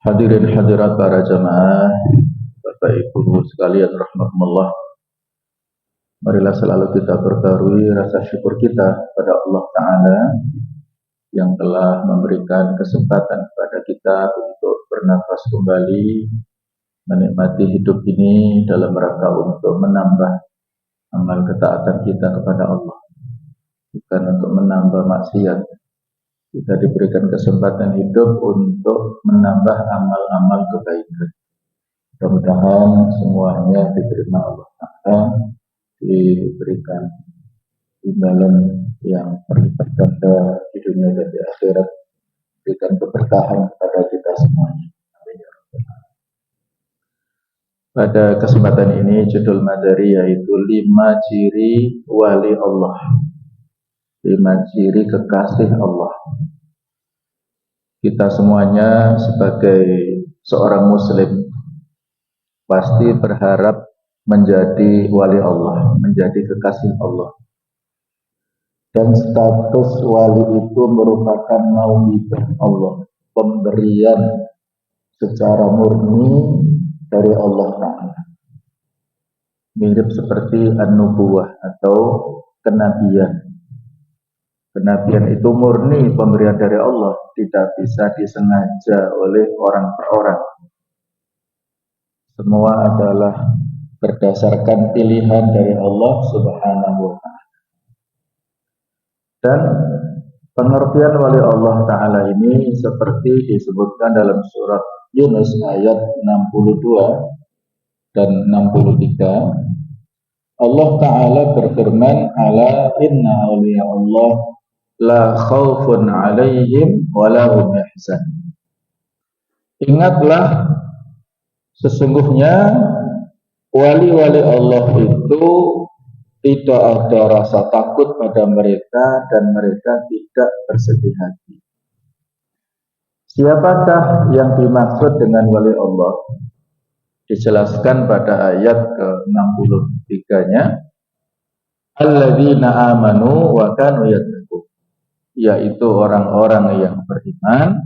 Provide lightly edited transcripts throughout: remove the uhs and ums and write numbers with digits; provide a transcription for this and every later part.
Hadirin hadirat para jamaah, Bapak Ibu sekalian rahmatullah. Marilah selalu kita perbarui rasa syukur kita pada Allah Ta'ala yang telah memberikan kesempatan kepada kita untuk bernafas kembali, menikmati hidup ini dalam rangka untuk menambah amal ketaatan kita kepada Allah, bukan untuk menambah maksiat. Kita diberikan kesempatan hidup untuk menambah amal-amal kebaikan. Mudah-mudahan semuanya diterima Allah Ta'ala, diberikan imbalan yang berlipat ganda di dunia dan di akhirat, berikan keberkahan kepada kita semuanya. Amin ya rabbal alamin. Pada kesempatan ini judul materi yaitu 5 ciri wali Allah, 5 ciri kekasih Allah. Kita semuanya sebagai seorang muslim pasti berharap menjadi wali Allah, menjadi kekasih Allah. Dan status wali itu merupakan mauhibah Allah, pemberian secara murni dari Allah Ta'ala. Mirip seperti an-nubuwah atau kenabian. Kenabian itu murni pemberian dari Allah, tidak bisa disengaja oleh orang per orang. Semua adalah berdasarkan pilihan dari Allah Subhanahu wa Ta'ala. Dan pengertian wali Allah Ta'ala ini seperti disebutkan dalam surat Yunus ayat 62 dan 63. Allah Ta'ala berfirman, ala inna awliya Allah la khawfun alaihim wa la hum yahzanun. Ingatlah, sesungguhnya wali-wali Allah itu tidak ada rasa takut pada mereka dan mereka tidak bersedih hati. Siapakah yang dimaksud dengan wali Allah? Dijelaskan pada ayat ke-63-nya, alladzina amanu wa kanu yattaqun, yaitu orang-orang yang beriman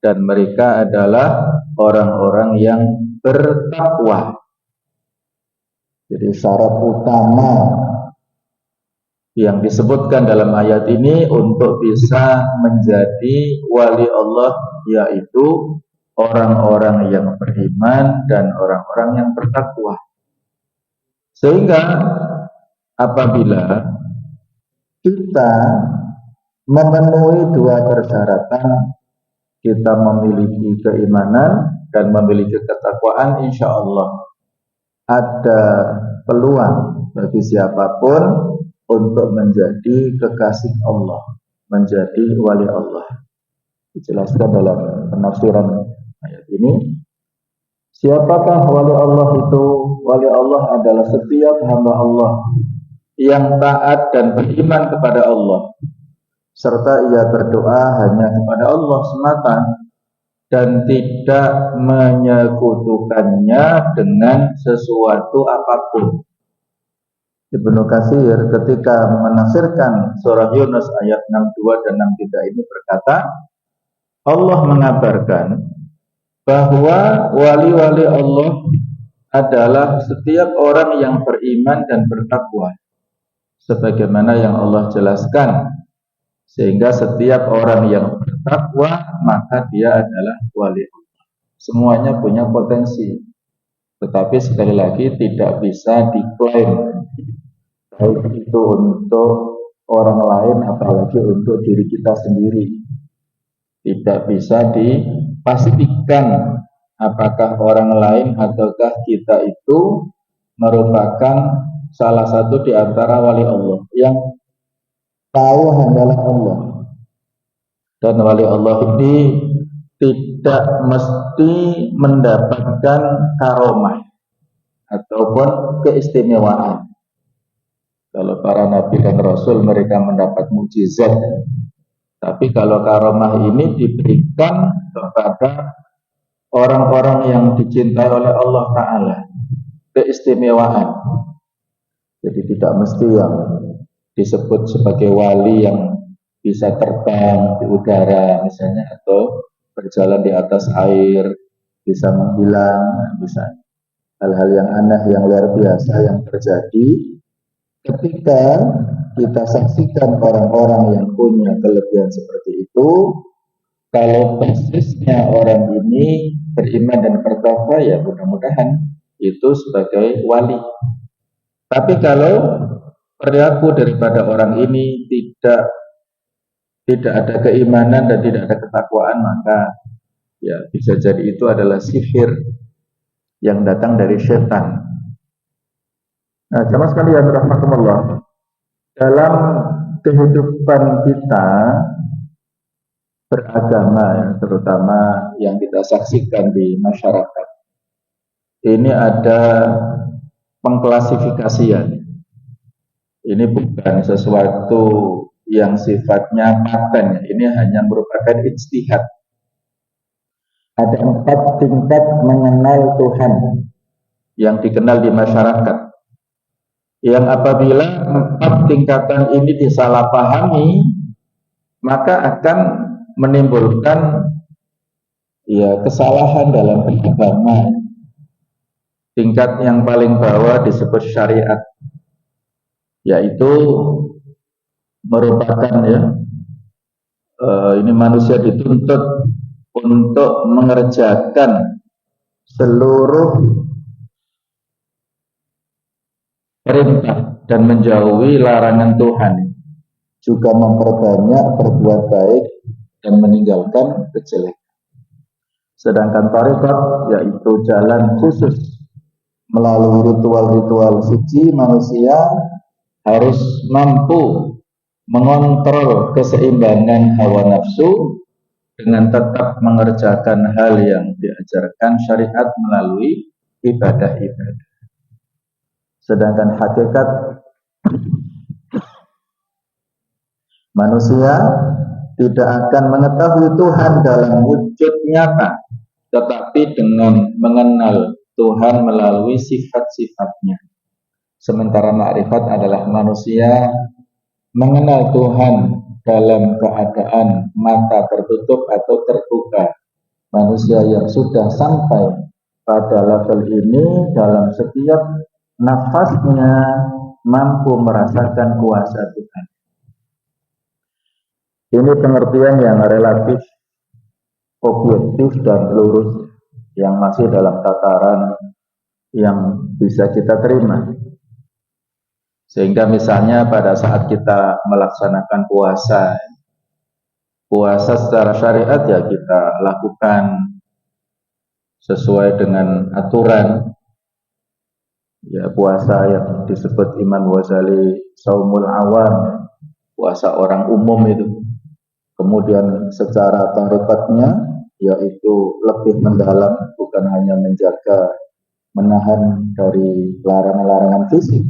dan mereka adalah orang-orang yang bertakwa. Jadi syarat utama yang disebutkan dalam ayat ini untuk bisa menjadi wali Allah yaitu orang-orang yang beriman dan orang-orang yang bertakwa. Sehingga apabila kita memenuhi dua persyaratan, kita memiliki keimanan dan memiliki ketakwaan, insya Allah ada peluang bagi siapapun untuk menjadi kekasih Allah, menjadi wali Allah. Dijelaskan dalam penafsiran ayat ini, siapakah wali Allah itu? Wali Allah adalah setiap hamba Allah yang taat dan beriman kepada Allah, serta ia berdoa hanya kepada Allah semata dan tidak menyekutukannya dengan sesuatu apapun. Ibnu Katsir ketika menafsirkan surah Yunus ayat 62 dan 63 ini berkata, Allah mengabarkan bahwa wali-wali Allah adalah setiap orang yang beriman dan bertakwa, sebagaimana yang Allah jelaskan. Sehingga setiap orang yang bertakwa maka dia adalah wali Allah. Semuanya punya potensi, tetapi sekali lagi tidak bisa diklaim, baik itu untuk orang lain apalagi untuk diri kita sendiri. Tidak bisa dipastikan apakah orang lain ataukah kita itu merupakan salah satu di antara wali Allah. Yang tahu hanyalah Allah. Dan wali Allah ini tidak mesti mendapatkan karomah ataupun keistimewaan. Kalau para nabi dan rasul mereka mendapat mukjizat, tapi kalau karomah ini diberikan kepada orang-orang yang dicintai oleh Allah Ta'ala, keistimewaan. Jadi tidak mesti yang disebut sebagai wali yang bisa terbang di udara misalnya, atau berjalan di atas air, bisa menghilang, bisa hal-hal yang aneh, yang luar biasa yang terjadi ketika kita saksikan orang-orang yang punya kelebihan seperti itu. Kalau persisnya orang ini beriman dan bertakwa, ya mudah-mudahan itu sebagai wali. Tapi kalau perilaku daripada orang ini tidak ada keimanan dan tidak ada ketakwaan, maka ya bisa jadi itu adalah sihir yang datang dari setan. Nah, jamaah sekalian rahimakumullah, dalam kehidupan kita beragama, ya, terutama yang kita saksikan di masyarakat, ini ada pengklasifikasian. Ini bukan sesuatu yang sifatnya paten, ini hanya merupakan ijtihad. Ada 4 tingkat mengenal Tuhan yang dikenal di masyarakat, yang apabila 4 tingkatan ini disalahpahami, maka akan menimbulkan ya kesalahan dalam beragama. Tingkat yang paling bawah disebut syariat, yaitu merupakan ini manusia dituntut untuk mengerjakan seluruh perintah dan menjauhi larangan Tuhan, juga memperbanyak berbuat baik dan meninggalkan kejelekan. Sedangkan tarekat yaitu jalan khusus melalui ritual-ritual suci, manusia harus mampu mengontrol keseimbangan hawa nafsu dengan tetap mengerjakan hal yang diajarkan syariat melalui ibadah-ibadah. Sedangkan hakikat manusia tidak akan mengetahui Tuhan dalam wujud nyata, tetapi dengan mengenal Tuhan melalui sifat-sifatnya. Sementara ma'rifat adalah manusia mengenal Tuhan dalam keadaan mata tertutup atau terbuka. Manusia yang sudah sampai pada level ini dalam setiap nafasnya mampu merasakan kuasa Tuhan. Ini pengertian yang relatif objektif dan lurus, yang masih dalam tataran yang bisa kita terima. Sehingga misalnya pada saat kita melaksanakan puasa secara syariat, ya kita lakukan sesuai dengan aturan. Ya, puasa yang disebut Imam Ghazali Saumul Awam, puasa orang umum itu. Kemudian secara tarikatnya yaitu lebih mendalam, bukan hanya menjaga, menahan dari larangan-larangan fisik,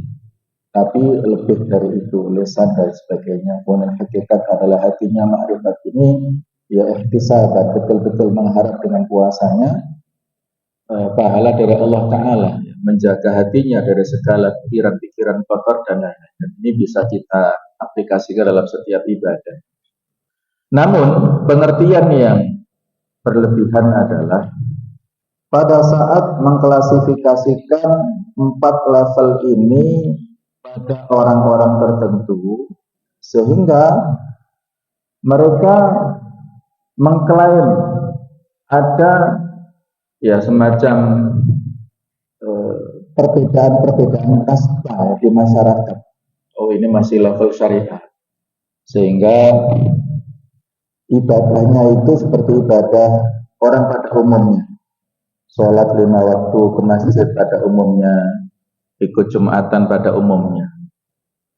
tapi lebih dari itu, lisan dan sebagainya. Kemudian hakikat adalah hatinya ma'rifat ini, ya ihtisaban, betul-betul mengharap dengan puasanya pahala dari Allah Ta'ala, menjaga hatinya dari segala pikiran-pikiran kotor dan lain-lain. Ini bisa kita aplikasikan dalam setiap ibadah. Namun pengertian yang berlebihan adalah pada saat mengklasifikasikan 4 level ini pada orang-orang tertentu, sehingga mereka mengklaim ada ya semacam perbedaan-perbedaan kasta di masyarakat. Oh, ini masih level syariat, sehingga ibadahnya itu seperti ibadah orang pada umumnya, sholat 5 waktu ke masjid pada umumnya, ikut Jumatan pada umumnya.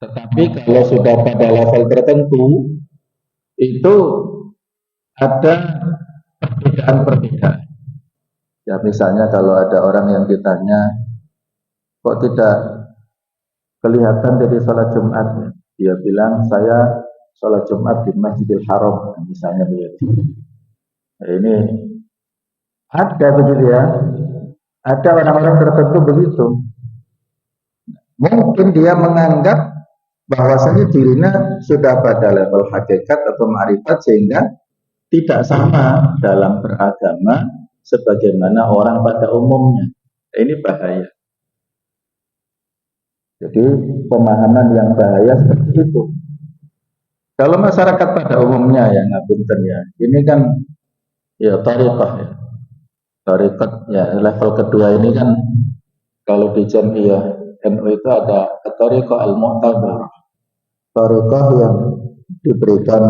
Tetapi kalau sudah pada level tertentu, itu ada perbedaan-perbedaan. Ya misalnya kalau ada orang yang ditanya, kok tidak kelihatan dari sholat Jumat? Dia bilang, saya sholat Jumat di Masjidil Haram, misalnya begitu. Nah, ini ada begitu ya. Ada orang-orang tertentu begitu. Mungkin dia menganggap bahwasanya dirinya sudah pada level hakikat atau ma'rifat, sehingga tidak sama dalam beragama sebagaimana orang pada umumnya. Ini bahaya. Jadi pemahaman yang bahaya seperti itu. Kalau masyarakat pada umumnya ya ngapunten ya, ini kan ya thariqah ya. Thariqat ya level kedua ini kan kalau di Jamiah NU itu ada thariqah al-mu'tabar. Thariqah yang diberikan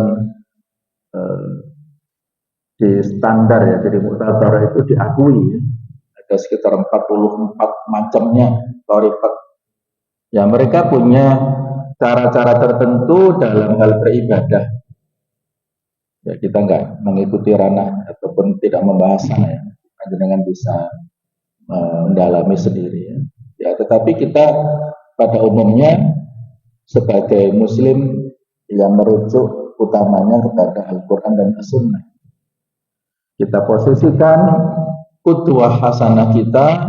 di standar ya, jadi mu'tabar itu diakui ya. Ada sekitar 44 macamnya thariqat. Ya mereka punya cara-cara tertentu dalam hal beribadah. Ya kita nggak mengikuti ranah ataupun tidak membahas sana ya. Dengan bisa mendalami sendiri ya. Ya tetapi kita pada umumnya sebagai muslim yang merujuk utamanya kepada Al-Quran dan As-Sunnah. Kita posisikan qudwah hasanah kita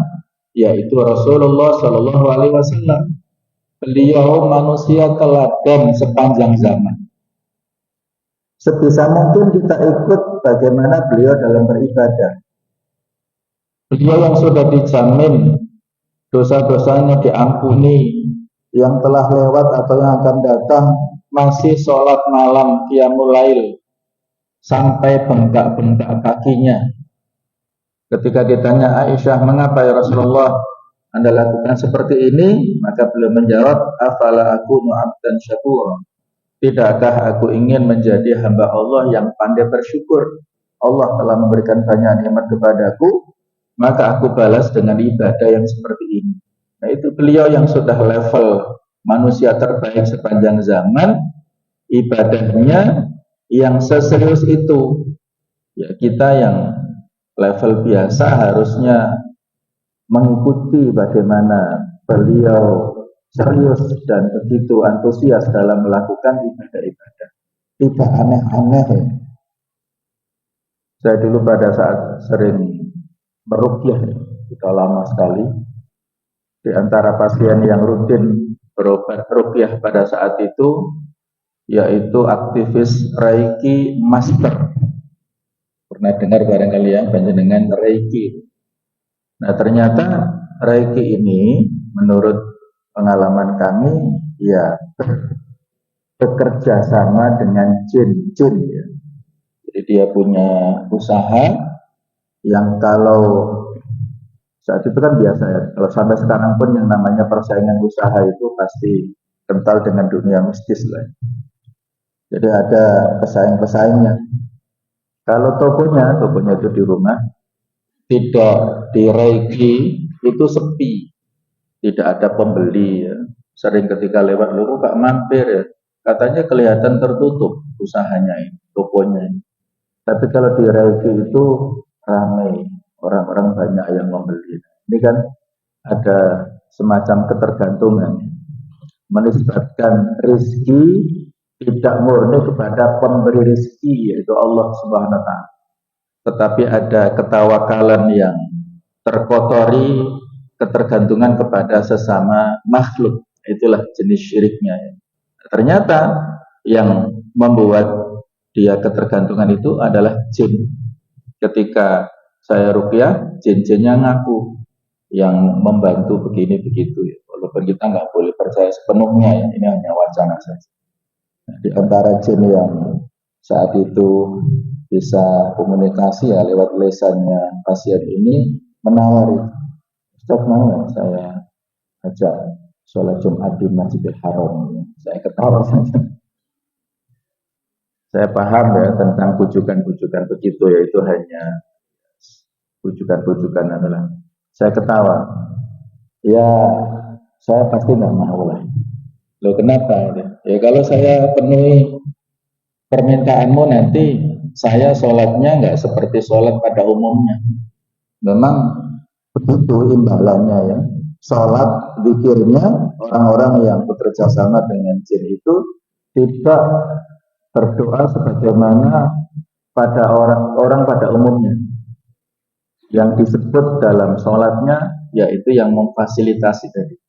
yaitu Rasulullah Shallallahu Alaihi Wasallam. Beliau manusia teladan sepanjang zaman. Sebisa mungkin kita ikut bagaimana beliau dalam beribadah. Beliau yang sudah dijamin dosa-dosanya diampuni, yang telah lewat atau yang akan datang masih sholat malam qiyamul lail sampai bengkak-bengkak kakinya. Ketika ditanya Aisyah, mengapa ya Rasulullah Anda lakukan seperti ini? Maka beliau menjawab, afala akunu abdan syakur. Tidakkah aku ingin menjadi hamba Allah yang pandai bersyukur? Allah telah memberikan banyak nikmat kepadaku, maka aku balas dengan ibadah yang seperti ini. Nah itu beliau yang sudah level manusia terbaik sepanjang zaman, ibadahnya yang seserius itu. Ya kita yang level biasa harusnya mengikuti bagaimana beliau serius dan begitu antusias dalam melakukan ibadah-ibadah. Tidak aneh-aneh ya. Saya dulu pada saat sering meruqyah, sudah lama sekali. Di antara pasien yang rutin berobat ruqyah pada saat itu, yaitu aktivis Reiki Master. Pernah dengar barangkali ya, panjenengan Reiki. Nah ternyata Reiki ini menurut pengalaman kami ya bekerja sama dengan jin-jin ya. Jadi dia punya usaha yang kalau saat itu kan biasa ya, kalau sampai sekarang pun yang namanya persaingan usaha itu pasti kental dengan dunia mistis lah. Jadi ada pesaing-pesaingnya. Kalau tokonya itu di rumah, tidak di Reiki itu sepi, tidak ada pembeli ya. Sering ketika lewat lu kok mampir ya, katanya kelihatan tertutup usahanya ini, tokonya ini. Tapi kalau di Reiki itu ramai, orang-orang banyak yang membeli. Ini kan ada semacam ketergantungan, menisbatkan rezeki tidak murni kepada pemberi rezeki yaitu Allah Subhanahu wa taala. Tetapi ada ketawakalan yang terkotori ketergantungan kepada sesama makhluk. Itulah jenis syiriknya. Ternyata yang membuat dia ketergantungan itu adalah jin. Ketika saya ruqyah, jin-jinnya ngaku yang membantu begini begitu ya. Walaupun kita nggak boleh percaya sepenuhnya ya, ini hanya wacana saja. Nah, di antara jin yang saat itu bisa komunikasi ya lewat lesannya pasien ini menawari, Ustaz mau ya saya ajak sholat Jumat di Masjidil Haram. Saya ketawa saja. Saya paham ya tentang bujukan-bujukan begitu ya, itu hanya bujukan-bujukan adalah. Saya ketawa. Ya saya pasti nggak mau lah. Loh kenapa? Ya kalau saya penuhi permintaanmu nanti saya sholatnya nggak seperti sholat pada umumnya. Memang begitu imbalannya ya. Sholat, zikirnya orang-orang yang bekerja sama dengan jin itu tidak berdoa sebagaimana pada orang pada umumnya. Yang disebut dalam sholatnya yaitu yang memfasilitasi tadi.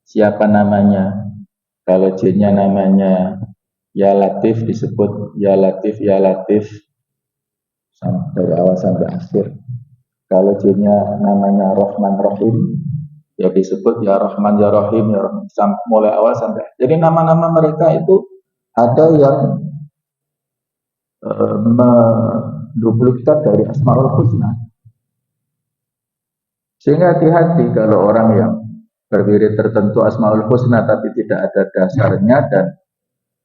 Siapa namanya? Kalau jinnya namanya Ya Latif disebut Ya Latif, Ya Latif dari awal sampai akhir. Kalau jinnya namanya Rahman Rahim, ya disebut ya Rahman ya Rahim ya Rahim, mulai awal sampai. Jadi nama-nama mereka itu ada yang menduplikat dari Asmaul Husna. Sehingga hati-hati kalau orang yang berwirid tertentu Asmaul Husna tapi tidak ada dasarnya dan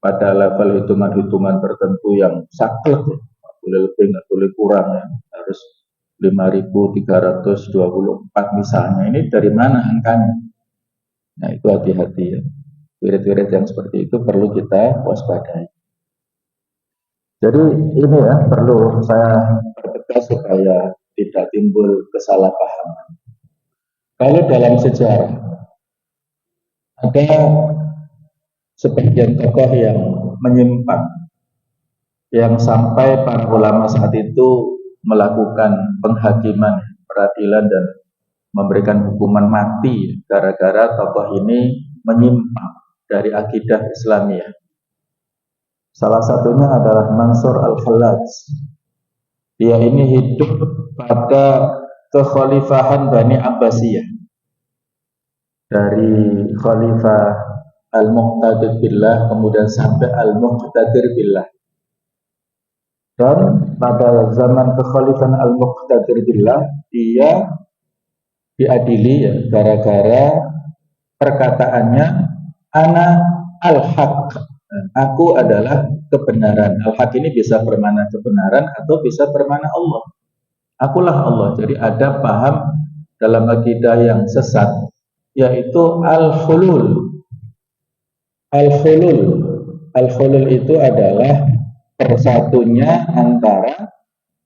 pada level hitungan-hitungan tertentu yang saklek, boleh lebih nggak boleh kurang ya, harus 5.324 misalnya. Ini dari mana angkanya? Nah itu hati-hati ya. Wirid-wirid yang seperti itu perlu kita waspadai. Jadi ini ya perlu saya pertegas supaya tidak timbul kesalahpahaman. Kalau dalam sejarah ada sebagian tokoh yang menyimpang, yang sampai para ulama saat itu melakukan penghakiman, peradilan dan memberikan hukuman mati gara-gara tokoh ini menyimpang dari akidah Islamiyah. Salah satunya adalah Mansur Al-Hallaj. Dia ini hidup pada kekhalifahan Bani Abbasiyah. Dari Khalifah Al-Muqtadir Billah kemudian sampai Al-Muqtadir Billah. Dan pada zaman kekhalifahan Al-Muqtadir Billah dia diadili ya, gara-gara perkataannya ana al-haq, aku adalah kebenaran. Al-haq ini bisa bermakna kebenaran atau bisa bermakna Allah. Akulah Allah. Jadi ada paham dalam akidah yang sesat, yaitu al-hulul. Al-hulul. Al-hulul itu adalah persatunya antara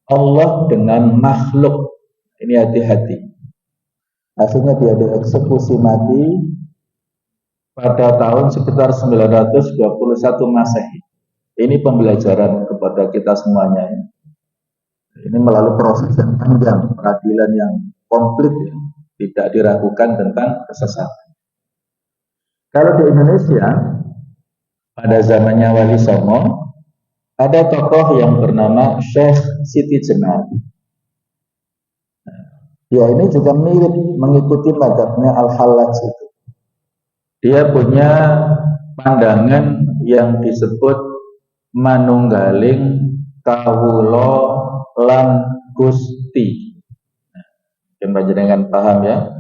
Allah dengan makhluk. Ini hati-hati. Akhirnya dia dieksekusi mati pada tahun sekitar 921 Masehi. Ini pembelajaran kepada kita semuanya. Ini melalui proses yang panjang, peradilan yang komplit, ya. Tidak diragukan tentang kesesatan. Kalau di Indonesia, pada zamannya Wali Songo, ada tokoh yang bernama Syekh Siti Jenar. Dia ini juga mirip mengikuti mazhabnya Al-Hallaj itu. Dia punya pandangan yang disebut manunggaling kawula lan Gusti. Nah, jenengan paham ya?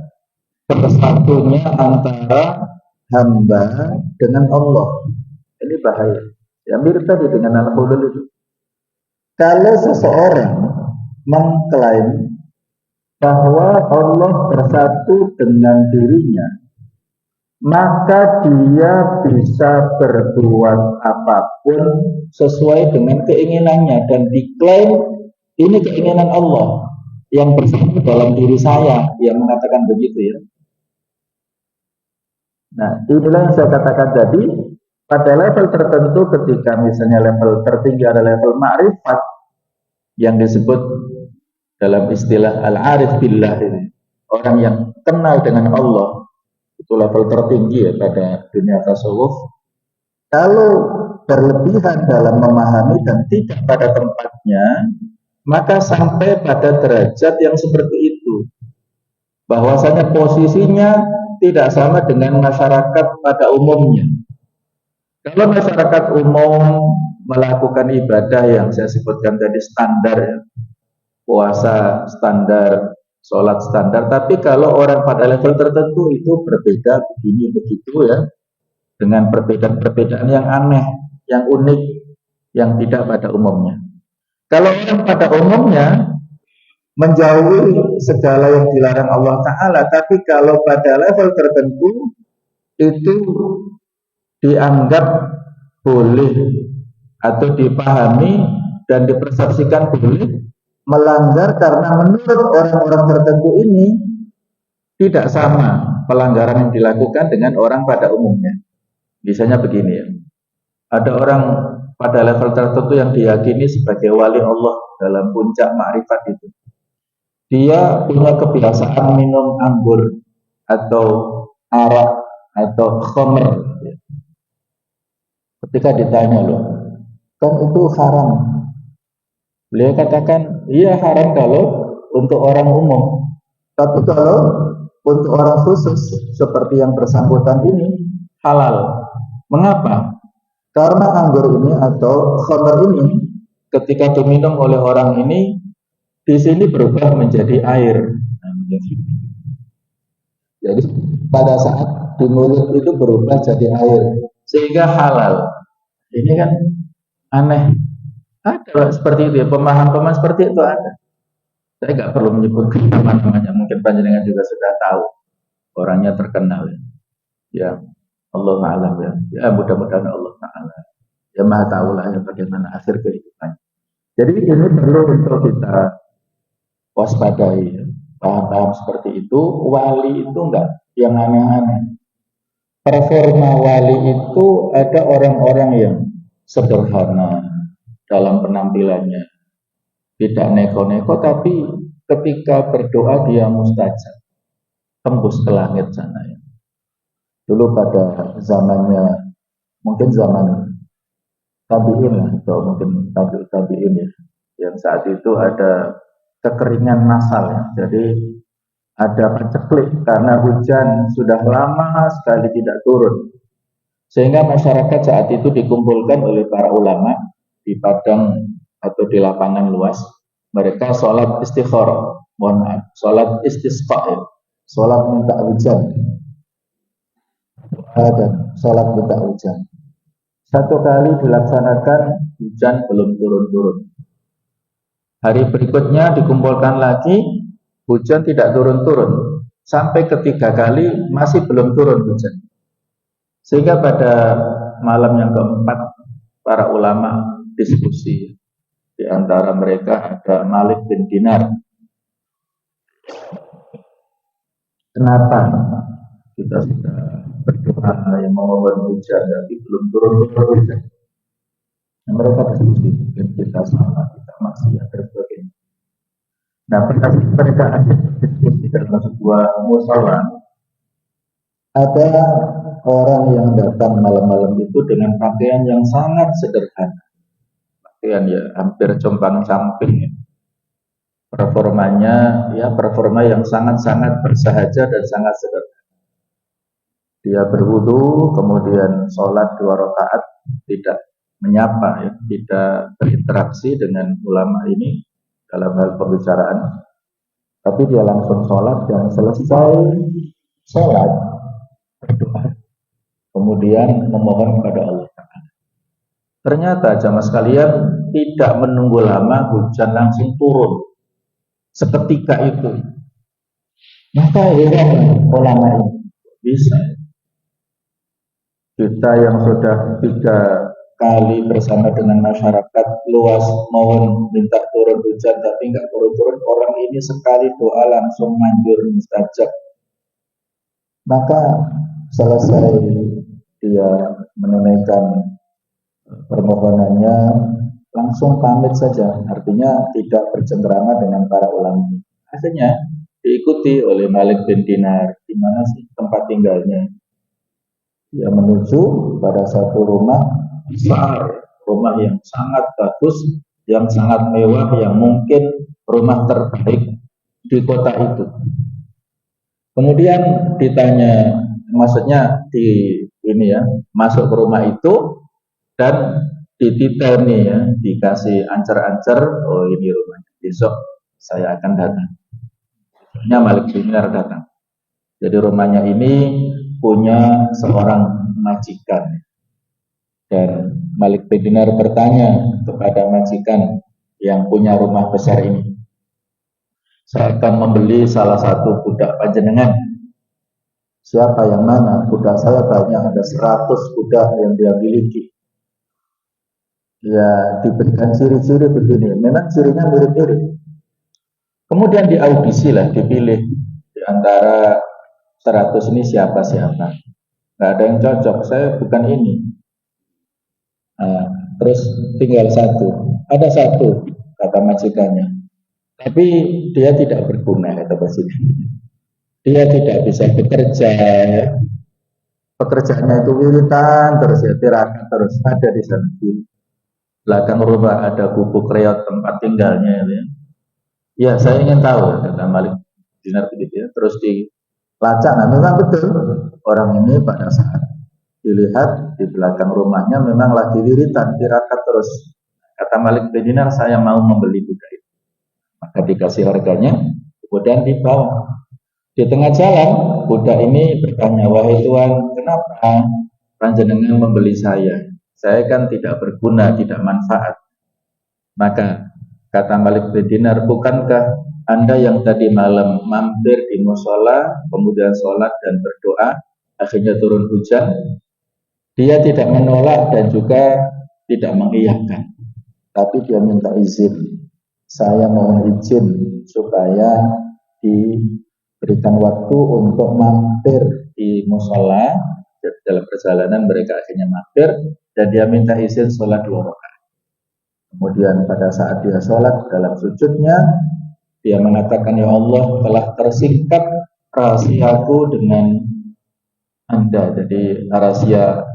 Kesatunya antara hamba dengan Allah. Ini bahaya. Ya mirip tadi dengan al-hulul itu. Kalau seseorang mengklaim bahwa Allah bersatu dengan dirinya, maka dia bisa berbuat apapun sesuai dengan keinginannya dan diklaim ini keinginan Allah yang bersatu dalam diri saya, yang mengatakan begitu ya. Nah, inilah yang saya katakan tadi, pada level tertentu ketika misalnya level tertinggi ada level ma'rifat yang disebut dalam istilah al-arif billah ini, orang yang kenal dengan Allah, itu level tertinggi ya pada dunia tasawuf. Kalau berlebihan dalam memahami dan tidak pada tempatnya, maka sampai pada derajat yang seperti itu, bahwasanya posisinya tidak sama dengan masyarakat pada umumnya. Kalau masyarakat umum melakukan ibadah yang saya sebutkan tadi standar ya, puasa standar, sholat standar, tapi kalau orang pada level tertentu itu berbeda begini begitu ya, dengan perbedaan-perbedaan yang aneh, yang unik, yang tidak pada umumnya. Kalau orang pada umumnya menjauhi segala yang dilarang Allah Ta'ala, tapi kalau pada level tertentu itu dianggap boleh atau dipahami dan dipersepsikan boleh, melanggar karena menurut orang-orang tertentu ini tidak sama pelanggaran yang dilakukan dengan orang pada umumnya. Misalnya begini ya, ada orang pada level tertentu yang diyakini sebagai wali Allah dalam puncak ma'rifat itu. Dia punya kebiasaan minum anggur atau arak atau khamr. Ketika ditanya loh, kan itu haram. Beliau katakan, iya haram kalau untuk orang umum. Tapi kalau untuk orang khusus seperti yang bersangkutan ini halal. Mengapa? Karena anggur ini atau khamr ini ketika diminum oleh orang ini di sini berubah menjadi air. Jadi pada saat di mulut itu berubah jadi air sehingga halal. Ini kan aneh. Ada seperti itu ya, pemahaman seperti itu ada. Saya nggak perlu menyebutkan nama-namanya, mungkin panjenengan juga sudah tahu. Orangnya terkenal ya. Ya, Allah Ta'ala ya. Ya mudah-mudahan Allah Ta'ala. Ya Maha tahu lah ya bagaimana akhir kehidupan. Jadi ini perlu untuk kita waspadai ya. Paham-paham seperti itu. Wali itu enggak yang aneh-aneh. Performa wali itu ada orang-orang yang sederhana dalam penampilannya, tidak neko-neko, tapi ketika berdoa dia mustajab, tembus ke langit sana ya. Dulu pada zamannya, mungkin zaman tabi'in lah, atau mungkin tabi'in ya, yang saat itu ada kekeringan massal ya. Jadi ada paceklik karena hujan sudah lama sekali tidak turun, sehingga masyarakat saat itu dikumpulkan oleh para ulama di padang atau di lapangan luas. Mereka sholat istikharah, mohon maaf, sholat istisqa ya, sholat minta hujan dan sholat minta hujan. Satu kali dilaksanakan, hujan belum turun-turun. Hari berikutnya dikumpulkan lagi, hujan tidak turun-turun. Sampai ketiga kali masih belum turun hujan. Sehingga pada malam yang keempat, para ulama diskusi. Di antara mereka ada Malik bin Dinar. Kenapa kita sudah berdoa yang memohon hujan tapi belum turun-turun hujan? Nah, mereka diskusi, mungkin kita salah, kita maksiat dan sebagainya. Nah, mereka ada diskusi dalam sebuah musyawarah. Ada orang yang datang malam-malam itu dengan pakaian yang sangat sederhana. Pakaian ya hampir compang-camping ya. Performanya ya performa yang sangat-sangat bersahaja dan sangat sederhana. Dia berwudu, kemudian sholat 2 rakaat, tidak menyapa ya, tidak berinteraksi dengan ulama ini dalam hal pembicaraan. Tapi dia langsung sholat dan selesai sholat berdoa, kemudian memohon kepada Allah. Ternyata jamaah sekalian tidak menunggu lama, hujan langsung turun seketika itu. Maka heran ulama ini bisa. Kita yang sudah 3 kali bersama dengan masyarakat luas mohon minta turun hujan tapi nggak turun-turun, orang ini sekali doa langsung manjur mustajab. Maka selesai dia menunaikan permohonannya, langsung pamit saja, artinya tidak bercengkrama dengan para ulama. Akhirnya diikuti oleh Malik bin Dinar. Di mana sih tempat tinggalnya? Dia menuju pada satu rumah besar, rumah yang sangat bagus, yang sangat mewah, yang mungkin rumah terbaik di kota itu. Kemudian ditanya, maksudnya di ini ya, masuk ke rumah itu dan dititeni ya, dikasih ancer-ancer, oh ini rumahnya, besok saya akan datang. Besoknya Malik bin Dinar datang. Jadi rumahnya ini punya seorang majikan. Dan Malik bin Dinar bertanya kepada majikan yang punya rumah besar ini, saya akan membeli salah satu budak panjenengan. Siapa yang mana? Budak saya banyak, ada 100 budak yang dia miliki. Ya diberikan ciri-ciri begini, memang cirinya mirip-mirip. Kemudian diaudisi lah, dipilih di antara 100 ini siapa-siapa. Nggak ada yang cocok, saya bukan ini. Nah, terus tinggal satu, ada satu kata majikannya, tapi dia tidak berguna kata majikannya. Dia tidak bisa bekerja, pekerjaannya itu wiritan terus ya, tirakat terus, ada di sana di belakang rumah ada gubuk reot tempat tinggalnya ya. Ya, saya ingin tahu, kata Malik Dinar begitu ya. Terus dilacak, nah memang betul orang ini pada saat dilihat di belakang rumahnya memang lagi wiritan, tirakat terus. Kata Malik bin Dinar, saya mau membeli budak itu. Maka dikasih harganya, kemudian dibawa. Di tengah jalan, budak ini bertanya, wahai Tuan, kenapa panjenengan membeli saya? Saya kan tidak berguna, tidak manfaat. Maka kata Malik bin Dinar, bukankah Anda yang tadi malam mampir di musola, kemudian sholat dan berdoa, akhirnya turun hujan? Dia tidak menolak dan juga tidak mengiyakan, tapi dia minta izin. Saya mohon izin supaya diberikan waktu untuk mampir di musola. Dalam perjalanan mereka akhirnya mampir dan dia minta izin sholat 2 rakaat. Kemudian pada saat dia sholat dalam sujudnya, dia mengatakan, ya Allah, telah tersingkap rahasiaku dengan Anda. Jadi rahasia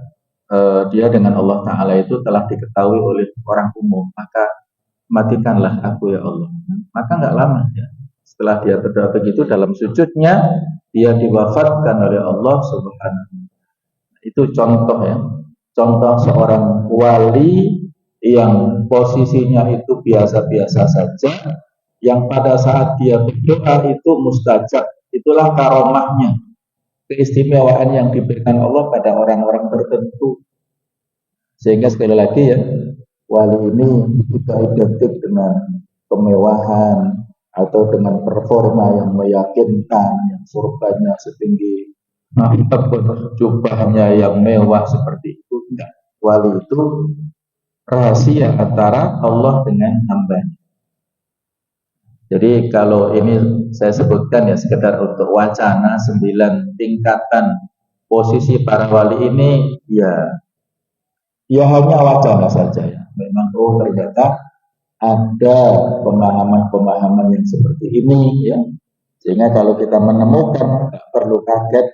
dia dengan Allah Ta'ala itu telah diketahui oleh orang umum, maka matikanlah aku ya Allah. Maka nggak lama ya, setelah dia berdoa begitu dalam sujudnya, dia diwafatkan oleh Allah Subhanahu. Itu contoh ya, contoh seorang wali yang posisinya itu biasa-biasa saja, yang pada saat dia berdoa itu mustajab. Itulah karomahnya, keistimewaan yang diberikan Allah pada orang-orang tertentu. Sehingga sekali lagi ya, wali ini tidak identik dengan kemewahan atau dengan performa yang meyakinkan, yang surganya setinggi jubahnya yang mewah seperti itu. Enggak. Wali itu rahasia antara Allah dengan hambanya. Jadi kalau ini saya sebutkan ya sekedar untuk wacana 9 tingkatan posisi para wali ini, ya hanya wacana saja ya. Memang ternyata ada pemahaman-pemahaman yang seperti ini ya. Sehingga kalau kita menemukan, tidak perlu kaget,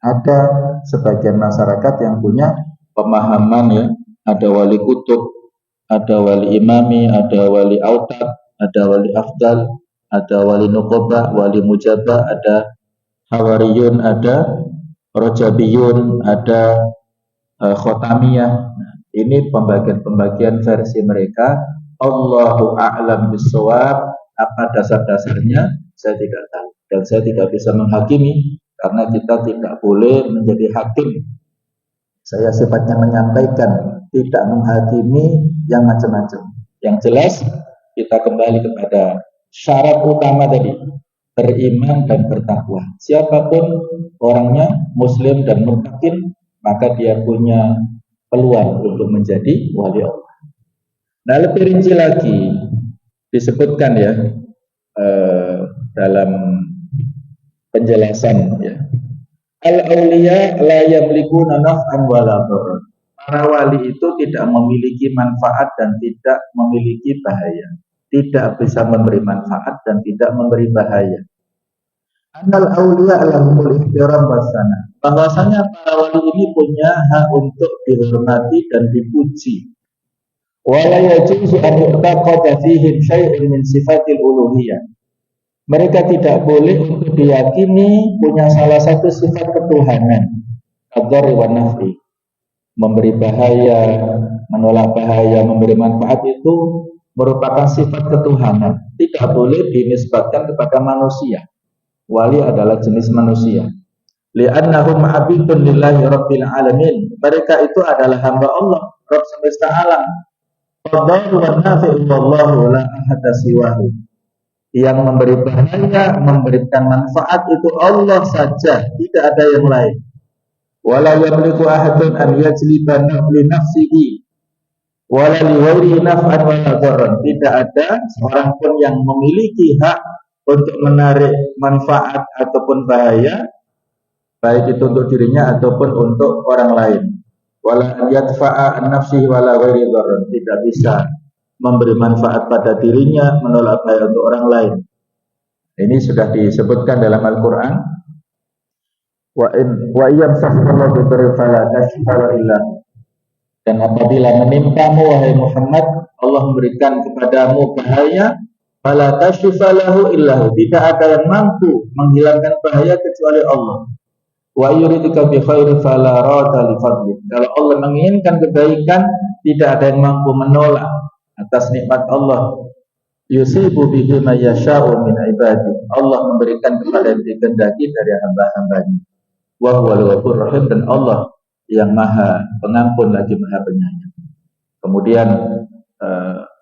ada sebagian masyarakat yang punya pemahaman ya, ada wali kutub, ada wali imami, ada wali autad, ada wali afdal, ada wali nuqobah, wali mujabah, ada hawariyun, ada rojabiyun, ada khotamiyah. Nah, ini pembagian-pembagian versi mereka. Allahu a'lam bishawab. Apa dasar-dasarnya saya tidak tahu dan saya tidak bisa menghakimi, karena kita tidak boleh menjadi hakim. Saya sifatnya menyampaikan, tidak menghakimi yang macam-macam. Yang jelas kita kembali kepada syarat utama tadi, beriman dan bertakwa. Siapapun orangnya, muslim dan muttaqin, maka dia punya peluang untuk menjadi wali Allah. Nah, lebih rinci lagi disebutkan ya dalam penjelasan ya, al-awliya la yamlikuna naf'an wala dharran. Para wali itu tidak memiliki manfaat dan tidak memiliki bahaya. Tidak bisa memberi manfaat dan tidak memberi bahaya. Annal awliya lahumul ihtiram wasana. Bahwasanya para wali ini punya hak untuk dihormati dan dipuji. Wala yajuzu an yu'taqada fihim syai'un min sifatil uluhiyah. Mereka tidak boleh untuk diyakini punya salah satu sifat ketuhanan, ad-dharri wa naf'i, memberi bahaya, menolak bahaya, memberi manfaat, itu merupakan sifat ketuhanan, tidak boleh dinisbatkan kepada manusia. Wali adalah jenis manusia. Li'annahum abidun lillahi rabbil alamin. Mereka itu adalah hamba Allah, Rabb semesta alam. Ad-dharru wa nafi'u wallahu la ahada siwahu. Yang memberi bahaya, memberikan manfaat itu Allah saja, tidak ada yang lain. Wala yamliku ahadun an yajliba li nafsihi wala li ghairihi naf'an wala dharran. Tidak ada seorang pun yang memiliki hak untuk menarik manfaat ataupun bahaya, baik itu untuk dirinya ataupun untuk orang lain. Wala yadfa'a an nafsihi wala ghairihi dharran. Tidak bisa memberi manfaat pada dirinya, menolak bahaya untuk orang lain. Ini sudah disebutkan dalam Al-Quran. Wa iyamsahullahu bidurri fala kashifa illa. Dan apabila menimpamu wahai Muhammad, Allah memberikan kepadamu bahaya, Fala kashifa lahu illahu, tidak ada yang mampu menghilangkan bahaya kecuali Allah. Wa yuridika bi khairin fala rada li fadli. Kalau Allah menginginkan kebaikan, tidak ada yang mampu menolak atas nikmat Allah. Yusibu bihi ma yasha'u min ibadi. Allah memberikan kepada yang dikehendaki dari hamba-hambanya. Wa huwal ghafurur rahim, dan Allah yang Maha Pengampun lagi Maha Penyayang. Kemudian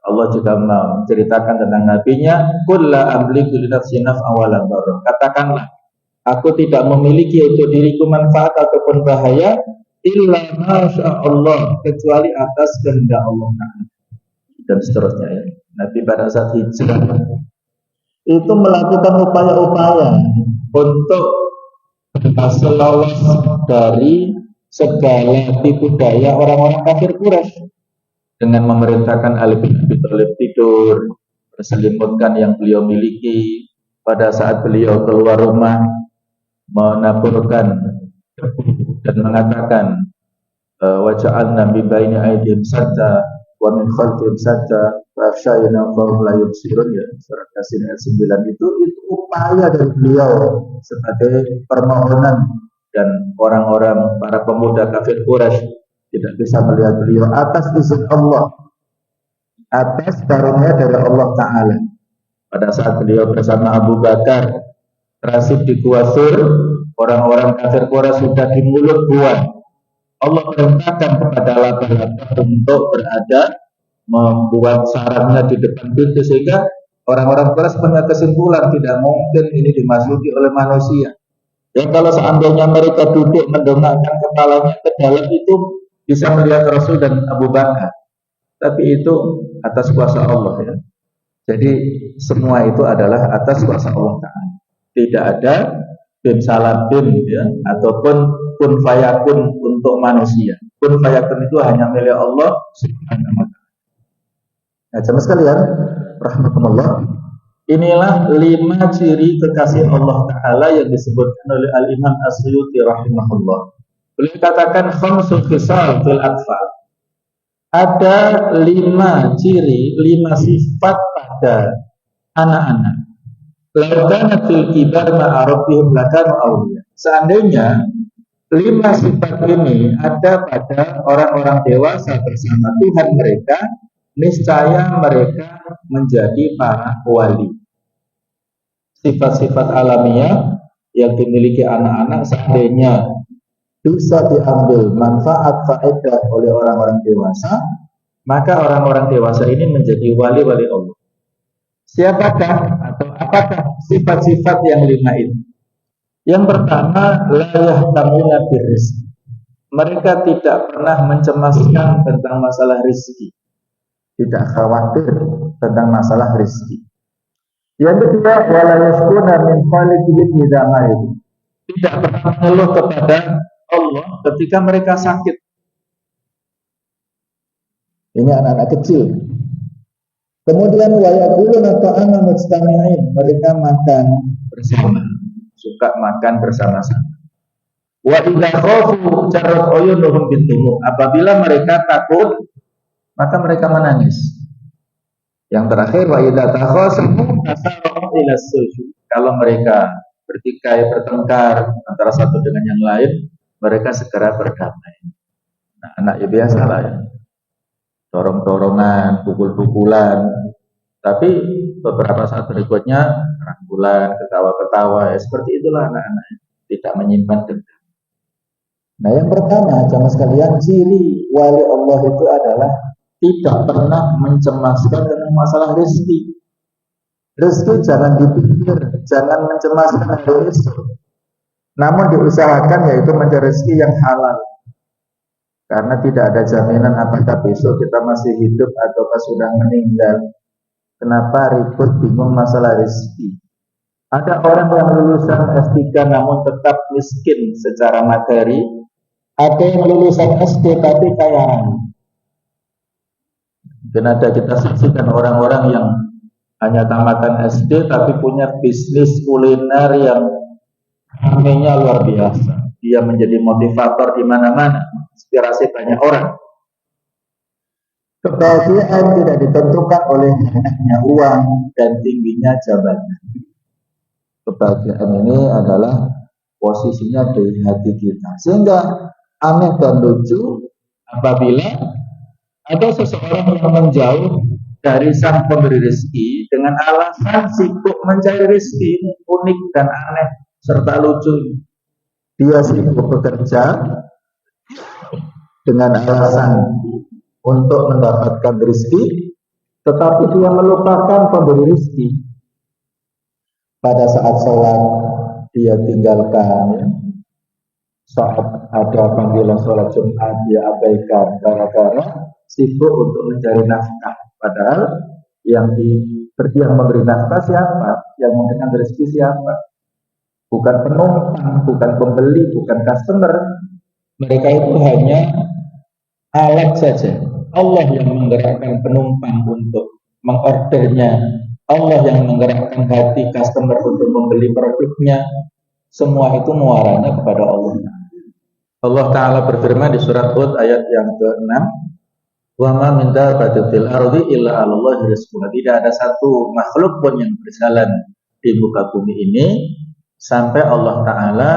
Allah juga menceritakan tentang nabinya, qul la amliku li nafsi naf'an wa la darra. Katakanlah, aku tidak memiliki untuk diriku manfaat ataupun bahaya illa masya Allah, kecuali atas kehendak Allah Ta'ala. Dan seterusnya ya. Nabi pada saat hijrah itu melakukan upaya-upaya untuk selawas dari segala tipu daya orang-orang kafir Quraisy, dengan memerintahkan Ali bin Abi Thalib tidur, berselimutkan yang beliau miliki pada saat beliau keluar rumah, menaburkan dan mengatakan waja'alna min baini aydihim sadda wa min khalfihim sadda wa akhshayna fahum la yubsirun, ya, surat Yasin ayat 9. Itu upaya dari beliau sebagai permohonan, dan orang-orang para pemuda kafir Quraisy tidak bisa melihat beliau atas izin Allah, atas karunia dari Allah Ta'ala. Pada saat beliau bersama Abu Bakar terasik di Gua Sur, orang-orang kafir Quraisy sudah di mulut gua. Allah perintahkan kepada laba-laba untuk berada, membuat sarangnya di depan pintu, sehingga orang-orang Quraisy punya kesimpulan tidak mungkin ini dimasuki oleh manusia. Dan kalau seandainya mereka duduk mendongakkan kepalanya ke dalam, itu bisa melihat Rasul dan Abu Bakar. Tapi itu atas kuasa Allah ya. Jadi semua itu adalah atas kuasa Allah Ta'ala. Tidak ada bin salabin ya, ataupun kun fayakun untuk manusia. Kun fayakun itu hanya milik Allah Subhanahu wa Ta'ala. Nah, jemaah sekalian, rahmatullah. Inilah 5 ciri kekasih Allah Ta'ala yang disebutkan oleh Al-Imam As-Suyuti rahimahullah. Beliau katakan khamsul khisal fil atfal. Ada 5 ciri, 5 sifat pada anak-anak. Laukana fil kibar ma'arabihim lakanu awliya. Seandainya 5 sifat ini ada pada orang-orang dewasa bersama Tuhan mereka, niscaya mereka menjadi para wali. Sifat-sifat alamiah yang dimiliki anak-anak seandainya bisa diambil manfaat faedah oleh orang-orang dewasa, maka orang-orang dewasa ini menjadi wali-wali Allah. Siapakah atau apakah sifat-sifat yang 5 itu? Yang pertama, la yahtamuna birrizq. Mereka tidak pernah mencemaskan tentang masalah rezeki, tidak khawatir tentang masalah rezeki. Yang kedua, wala yashkuna min khaliqihim idza marid. Tidak pernah mengeluh kepada Allah ketika mereka sakit. Ini anak-anak kecil. Kemudian wa yaquluna ta'ama mujtami'in. Mereka makan bersama, suka makan bersama-sama. Wa idza khafu jarrat uyunuhum bitumu. Apabila mereka takut, maka mereka menangis. Yang terakhir, wa idza takhasamu tasaru ila sulh. Kalau mereka bertikai, bertengkar antara satu dengan yang lain, mereka segera berdamai. Nah, anak ya biasalah ya, dorong-dorongan, pukul-pukulan. Tapi beberapa saat berikutnya rangkulan, ketawa-ketawa. Ya, seperti itulah anak-anak, tidak menyimpan dendam. Nah, yang pertama, jamaah sekalian, ciri wali Allah itu adalah tidak pernah mencemaskan tentang masalah rezeki. Rezeki jangan dipikir, jangan mencemaskan hari esok. Namun diusahakan yaitu mencari rezeki yang halal. Karena tidak ada jaminan apakah besok kita masih hidup ataukah sudah meninggal. Kenapa ribut bingung masalah rezeki? Ada orang yang lulusan S3 namun tetap miskin secara materi. Ada yang lulusan SD tapi kaya raya. Dan ada kita saksikan orang-orang yang hanya tamatan SD tapi punya bisnis kuliner yang ramainya luar biasa. Dia menjadi motivator di mana-mana, inspirasi banyak orang. Kebahagiaan tidak ditentukan oleh banyaknya uang dan tingginya jabatan. Kebahagiaan ini adalah posisinya di hati kita. Sehingga aneh dan lucu apabila ada seseorang yang menjauh dari sang pemberi rezeki dengan alasan sibuk mencari rezeki. Ini unik dan aneh serta lucu. Dia sibuk bekerja dengan alasan untuk mendapatkan rezeki, tetapi dia melupakan pemberi rezeki. Pada saat sholat dia tinggalkan, ya. Saat ada panggilan sholat Jumat dia abaikan gara-gara sibuk untuk mencari nafkah. Padahal yang memberi nafkah siapa? Yang memberikan rezeki siapa? Bukan penumpang, bukan pembeli, bukan customer. Mereka itu hanya alat saja. Allah yang menggerakkan penumpang untuk mengordernya. Allah yang menggerakkan hati customer untuk membeli produknya. Semua itu muaranya kepada Allah. Allah Ta'ala berfirman di surat Hud ayat yang ke-6, wa ma min dabbatin fil ardi illa 'alallahi rizquha. Tidak ada satu makhluk pun yang berjalan di muka bumi ini sampai Allah Ta'ala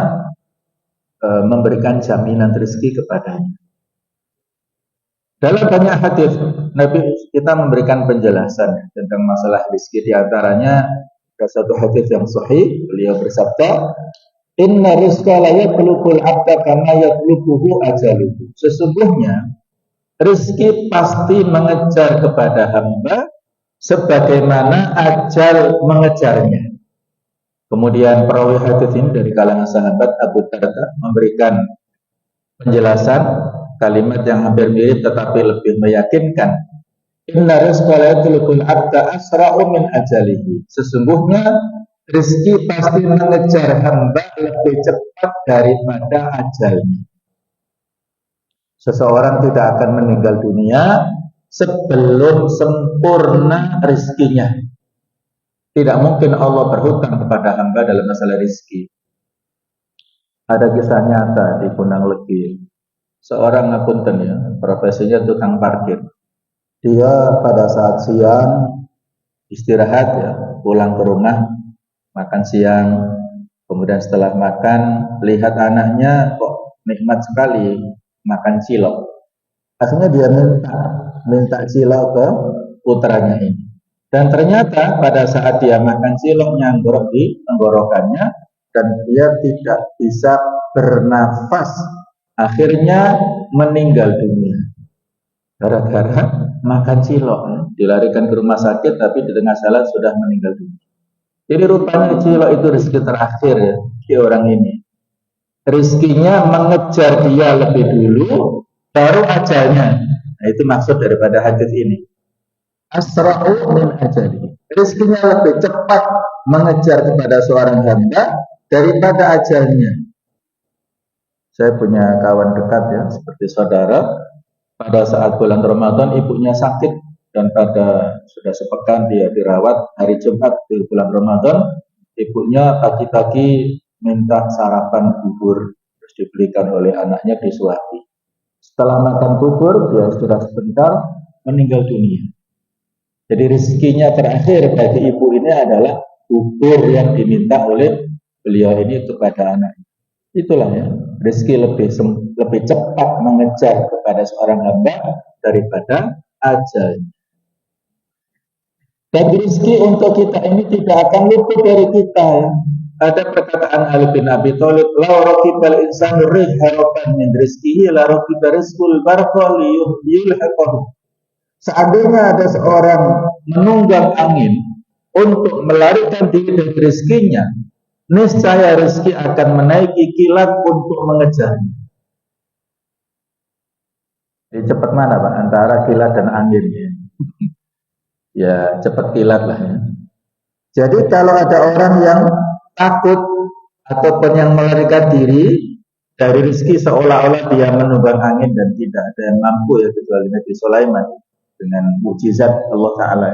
memberikan jaminan rezeki kepadanya. Dalam banyak hadis Nabi kita memberikan penjelasan tentang masalah rezeki. Di antaranya ada satu hadis yang sahih, beliau bersabda, inna rizqa la yatlubul 'abda kama yatlubuhu ajaluhu. Sesungguhnya rezeki pasti mengejar kepada hamba sebagaimana ajal mengejarnya. Kemudian perawi hadis ini dari kalangan sahabat Abu Darda memberikan penjelasan kalimat yang hampir mirip tetapi lebih meyakinkan. Inna rizqa la yatlubul 'abda asra'u min ajalihi. Sesungguhnya rezeki pasti mengejar hamba lebih cepat daripada ajalnya. Seseorang tidak akan meninggal dunia sebelum sempurna rezekinya. Tidak mungkin Allah berhutang kepada hamba dalam masalah rezeki. Ada kisah nyata di Gunung Legir. Seorang ngapunten ya, profesinya tukang parkir. Dia pada saat siang istirahat ya, pulang ke rumah, makan siang, kemudian setelah makan lihat anaknya kok nikmat sekali makan cilok. Akhirnya dia minta cilok ke putranya ini. Dan ternyata pada saat dia makan ciloknya ngorok di tenggorokannya dan dia tidak bisa bernafas, akhirnya meninggal dunia gara-gara makan cilok. Dilarikan ke rumah sakit tapi di tengah jalan sudah meninggal dunia. Jadi rupanya cilok itu rezeki terakhir ya di orang ini. Rezekinya mengejar dia lebih dulu, baru ajalnya. Nah, itu maksud daripada hadis ini. Asra'u min ajali. Rezekinya lebih cepat mengejar kepada seorang hamba daripada ajalnya. Saya punya kawan dekat ya, seperti saudara. Pada saat bulan Ramadan ibunya sakit dan pada sudah sepekan dia dirawat. Hari Jumat di bulan Ramadan, ibunya pagi-pagi minta sarapan bubur, terus dibelikan oleh anaknya disuapi. Setelah makan bubur, dia sudah sebentar meninggal dunia. Jadi rezekinya terakhir bagi ibu ini adalah bubur yang diminta oleh beliau ini kepada anaknya. Itulah ya, rezeki lebih cepat mengejar kepada seorang hamba daripada ajalnya. Dan rezeki untuk kita ini tidak akan luput dari kita ya. Ada perkataan Ali bin Abi Thalib, la raqibal insanu riharoban min rizkihi la raqibal rizqul barqa liyulhaqahu. Seandainya ada seorang menunggang angin untuk melarikan diri dari rezekinya, niscaya rezeki akan menaiki kilat untuk mengejarnya. Jadi cepat mana Pak antara kilat dan angin ya? Ya cepat kilat lah ya. Jadi kalau ada orang yang takut ataupun yang melarikan diri dari rezeki seolah-olah dia menunggang angin dan tidak ada yang mampu ya kecuali Nabi Sulaiman dengan mukjizat Allah Ta'ala.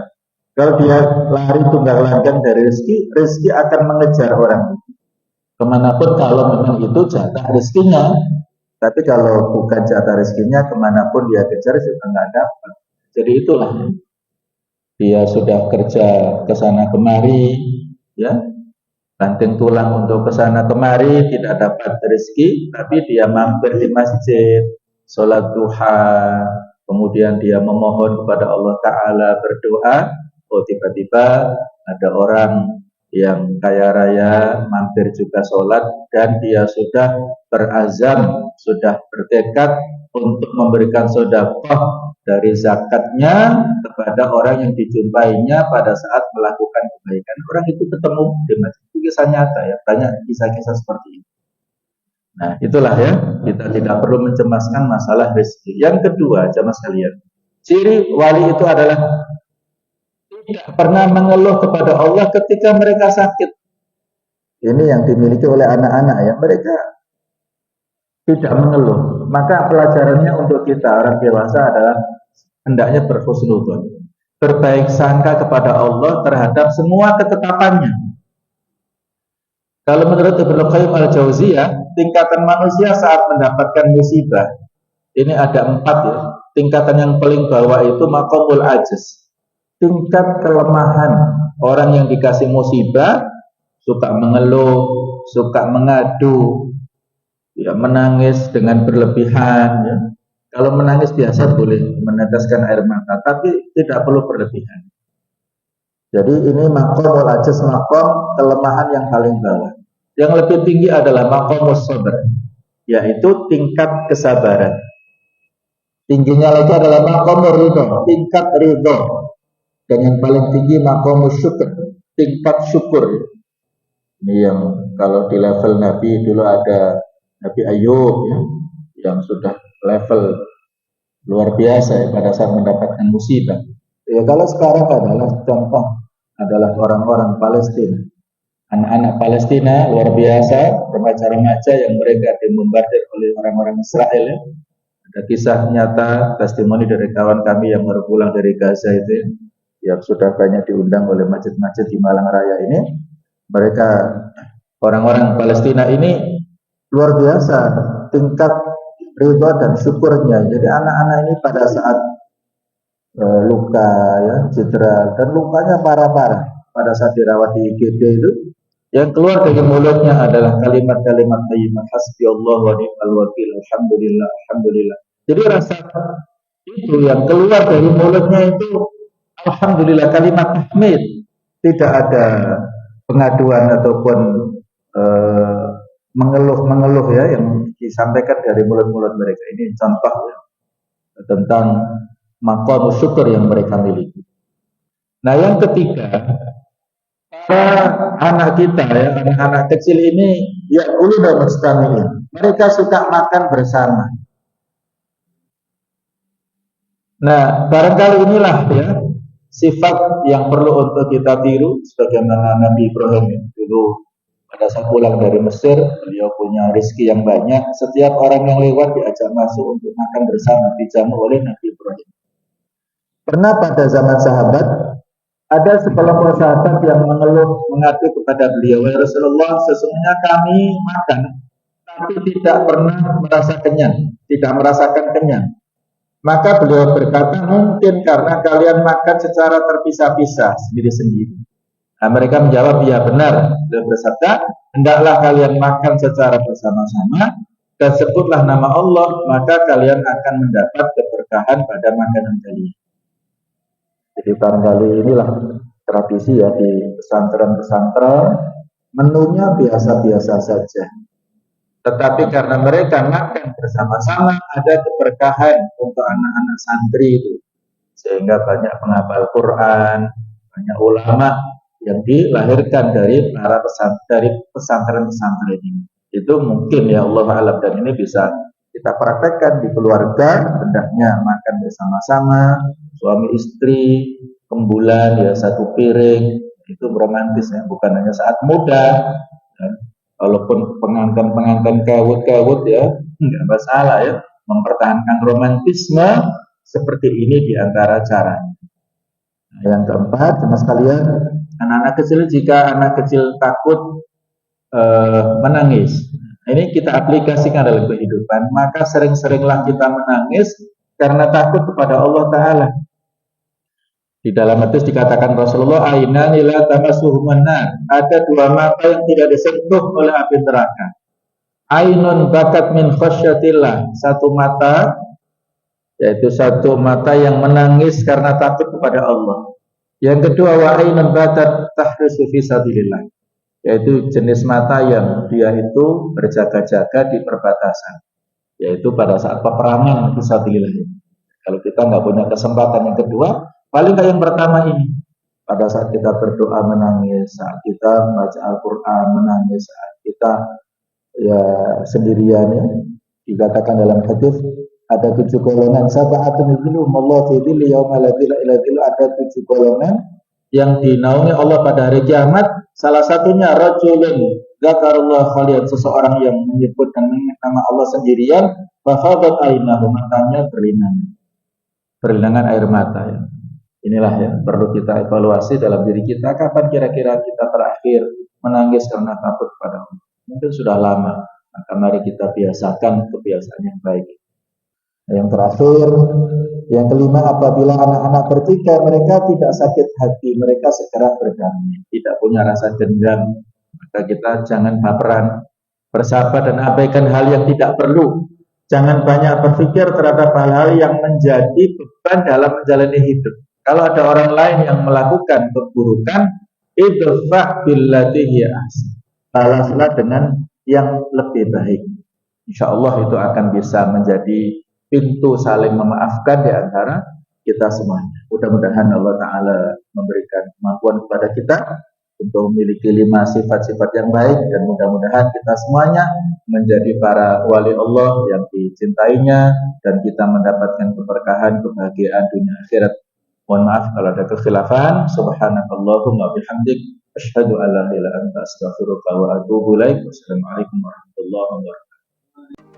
Kalau dia lari tunggang langgang dari rezeki, rezeki akan mengejar orang itu. Kemanapun kalau memang itu jatah rezekinya. Tapi kalau bukan jatah rezekinya, kemanapun dia kejar juga nggak dapat. Jadi itulah dia sudah kerja ke sana kemari, ya, banting tulang untuk ke sana kemari, tidak dapat rezeki, tapi dia mampir di masjid, sholat duha, kemudian dia memohon kepada Allah Ta'ala, berdoa. Oh, tiba-tiba ada orang yang kaya raya mampir juga sholat, dan dia sudah berazam, sudah bertekad untuk memberikan sedekah dari zakatnya kepada orang yang dijumpainya pada saat melakukan kebaikan. Orang itu ketemu di masjid. Itu kisah nyata, ya, banyak kisah-kisah seperti ini. Nah, itulah ya, kita tidak perlu mencemaskan masalah rezeki. Yang kedua, jamaah sekalian, ciri wali itu adalah tidak pernah mengeluh kepada Allah ketika mereka sakit. Ini yang dimiliki oleh anak-anak, ya, mereka tidak mengeluh. Maka pelajarannya untuk kita orang dewasa adalah hendaknya berhusnudzon, berbaik sangka kepada Allah terhadap semua ketetapannya. Kalau menurut Ibnu Qayyim al-Jauziyah, tingkatan manusia saat mendapatkan musibah ini ada 4, ya. Tingkatan yang paling bawah itu maqamul ajz, tingkat kelemahan. Orang yang dikasih musibah suka mengeluh, suka mengadu, ya, menangis dengan berlebihan, ya. Kalau menangis biasa boleh meneteskan air mata, tapi tidak perlu berlebihan. Jadi ini maqamul ajz, maqam kelemahan yang paling bawah. Yang lebih tinggi adalah maqamus sabr, yaitu tingkat kesabaran. Tingginya lagi adalah maqamur ridho, tingkat ridho. Dan yang paling tinggi maqamus syukur, tingkat syukur. Ini yang kalau di level Nabi dulu ada Nabi Ayub, ya, yang sudah level luar biasa, ya, pada saat mendapatkan musibah. Ya, kalau sekarang adalah contoh adalah orang-orang Palestina, anak-anak Palestina luar biasa, remaja-remaja yang mereka dibombardir oleh orang-orang Israel, ya. Ada kisah nyata, testimoni dari kawan kami yang baru pulang dari Gaza itu, yang sudah banyak diundang oleh masjid-masjid di Malang Raya ini. Mereka orang-orang Palestina ini luar biasa tingkat ridho dan syukurnya. Jadi anak-anak ini pada saat luka, ya, cedera, dan lukanya parah-parah, pada saat dirawat di IGD itu, yang keluar dari mulutnya adalah kalimat-kalimat thayyibah, hasbiyallah wa ni'mal wakil, alhamdulillah, alhamdulillah. Jadi rasa itu yang keluar dari mulutnya itu alhamdulillah, kalimat tahmid, tidak ada pengaduan ataupun mengeluh-mengeluh, ya, yang disampaikan dari mulut-mulut mereka. Ini contoh, ya, tentang maqam syukur yang mereka miliki. Nah, yang ketiga, para anak kita, ya, anak-anak kecil ini, ya, ulul mustami'in, mereka suka makan bersama. Nah, barangkali inilah, ya, sifat yang perlu untuk kita tiru, sebagaimana Nabi Ibrahim dulu pada saat pulang dari Mesir, beliau punya rezeki yang banyak. Setiap orang yang lewat diajak masuk untuk makan bersama, dijamu oleh Nabi Ibrahim. Pernah pada zaman sahabat ada sekelompok sahabat yang mengeluh, mengadu kepada beliau, "Ya Rasulullah, sesungguhnya kami makan tapi tidak pernah merasa kenyang, tidak merasakan kenyang." Maka beliau berkata, "Mungkin karena kalian makan secara terpisah-pisah, sendiri-sendiri." Nah, mereka menjawab, "Ya benar." Beliau bersabda, "Hendaklah kalian makan secara bersama-sama dan sebutlah nama Allah, maka kalian akan mendapat keberkahan pada makanan kalian." Jadi barangkali inilah tradisi, ya, di pesantren-pesantren, menunya biasa-biasa saja. Tetapi karena mereka makan bersama-sama, ada keberkahan untuk anak-anak santri itu, sehingga banyak penghafal Quran, banyak ulama yang dilahirkan dari para pesantren-pesantren ini. Itu mungkin, ya, Allah alam, dan ini bisa kita praktekkan di keluarga. Hendaknya makan bersama-sama, suami istri, rembulan, ya, satu piring, itu romantis, ya, bukan hanya saat muda, ya. Walaupun pengantin kawut-kawut, ya, nggak masalah, ya, mempertahankan romantisme seperti ini diantara caranya. Nah, yang keempat, sama sekalian, anak-anak kecil, jika anak kecil takut menangis, ini kita aplikasikan dalam kehidupan, maka sering-seringlah kita menangis karena takut kepada Allah Ta'ala. Di dalam hadis dikatakan Rasulullah, ainani la tamassuhumun nar. Ada dua mata yang tidak disentuh oleh api neraka. Ainun bakat min khasyatillah. Satu mata, yaitu satu mata yang menangis karena takut kepada Allah. Yang kedua, wa ainun bakat tahrisu fi sabilillah. Yaitu jenis mata yang dia itu berjaga-jaga di perbatasan. Yaitu pada saat peperangan fi sabilillah. Kalau kita nggak punya kesempatan yang kedua, paling nggak yang pertama ini. Pada saat kita berdoa menangis, saat kita membaca Al-Quran menangis, saat kita ya sendirian ya. Dikatakan dalam hadis ada 7 golongan, sab'atun yudhilluhum Allah fi dhilli yauma la dhilla illa dhilluh. Ada 7 golongan yang dinaungi Allah pada hari kiamat. Salah satunya rajulun dzakarallahu khalian, seseorang yang menyebut nama Allah sendirian, fa fadat ainahu, matanya berlinangan air mata ya. Inilah yang perlu kita evaluasi dalam diri kita. Kapan kira-kira kita terakhir menangis karena takut kepada Allah? Mungkin sudah lama. Maka mari kita biasakan kebiasaan yang baik. Yang terakhir, yang kelima, apabila anak-anak bertikai, mereka tidak sakit hati, mereka segera berdamai, tidak punya rasa dendam. Maka kita jangan baperan, bersabar dan abaikan hal yang tidak perlu. Jangan banyak berpikir terhadap hal-hal yang menjadi beban dalam menjalani hidup. Kalau ada orang lain yang melakukan keburukan, idfa' billati hiya ahsan. Balaslah dengan yang lebih baik. Insya Allah itu akan bisa menjadi pintu saling memaafkan di antara kita semuanya. Mudah-mudahan Allah Ta'ala memberikan kemampuan kepada kita untuk memiliki 5 sifat-sifat yang baik, dan mudah-mudahan kita semuanya menjadi para wali Allah yang dicintainya, dan kita mendapatkan keberkahan, kebahagiaan dunia akhirat. Mohon maaf kalau ada kekhilafan. Subhanakallahumma bihamdik, asyhadu an la ilaha illa anta, astaghfiruka wa atubu ilaik. Wassalamualaikum warahmatullahi wabarakatuh.